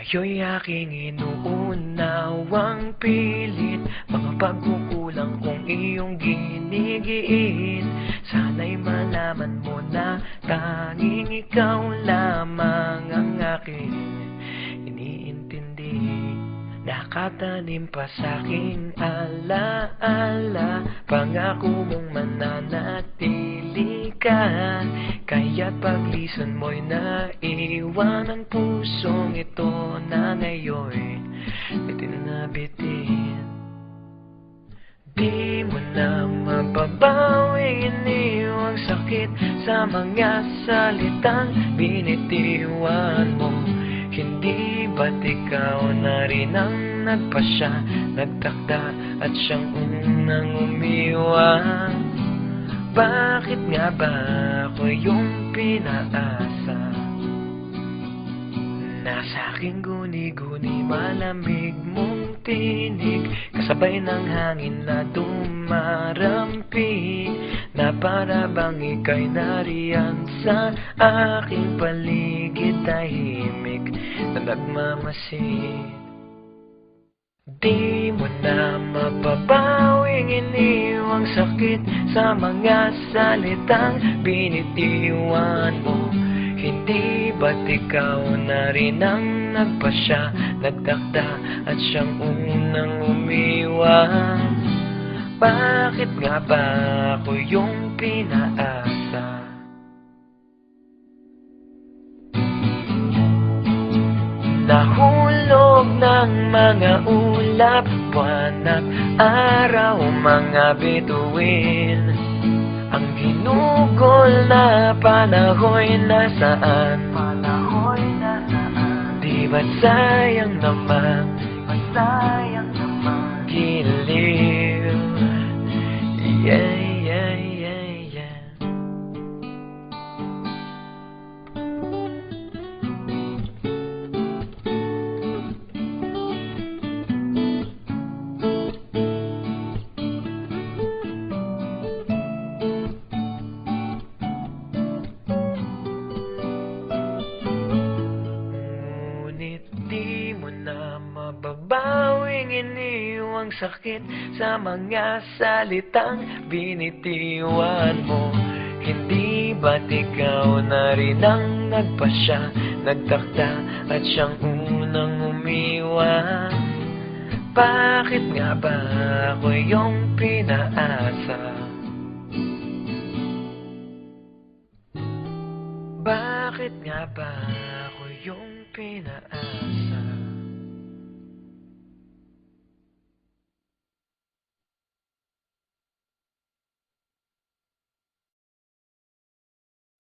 Sa'yo'y aking inuunawang pilit mga pagkukulang kong iyong ginigiit. Sana'y malaman mo na tanging ikaw lamang ang aking iniintindi. Nakatanim pa sa'king alaala, pangako mong mananatili ka. Kaya't paglisan mo'y naiwan ang pusong ito na ngayon bitin na bitin. Di mo na mababawing iniwang sakit sa mga salitang binitiwan mo. Hindi ba't ikaw na rin ang nagpasya, nagtakda at siyang unang umiwan? Bakit nga ba ako yung pinaasa? Nasa aking guni-guni malamig mong tinig, kasabay ng hangin na dumarampi, na para bang ika'y nariyan sa aking paligid, tahimik na nagmamasid. Di mo na mapapawing iniwang sakit sa mga salitang binitiwan mo. Hindi ba't ikaw na rin ang nagpasya, nagtakda at siyang unang umiwan? Bakit nga ba ako yung pinaasa? Nahulog ng mga ulap, buwan at araw, mga bituin. Ang ginugol na panahoy nasaan? Di ba't sayang naman? Giliw. Yeah, yeah, yeah, yeah. Di mo na mababawing iniwang sakit sa mga salitang binitiwan mo. Hindi ba't ikaw na rin ang nagpasya, nagtakda at siyang unang umiwan? Bakit nga ba ako yung pinaasa? Bakit nga ba ako yung pinaasa?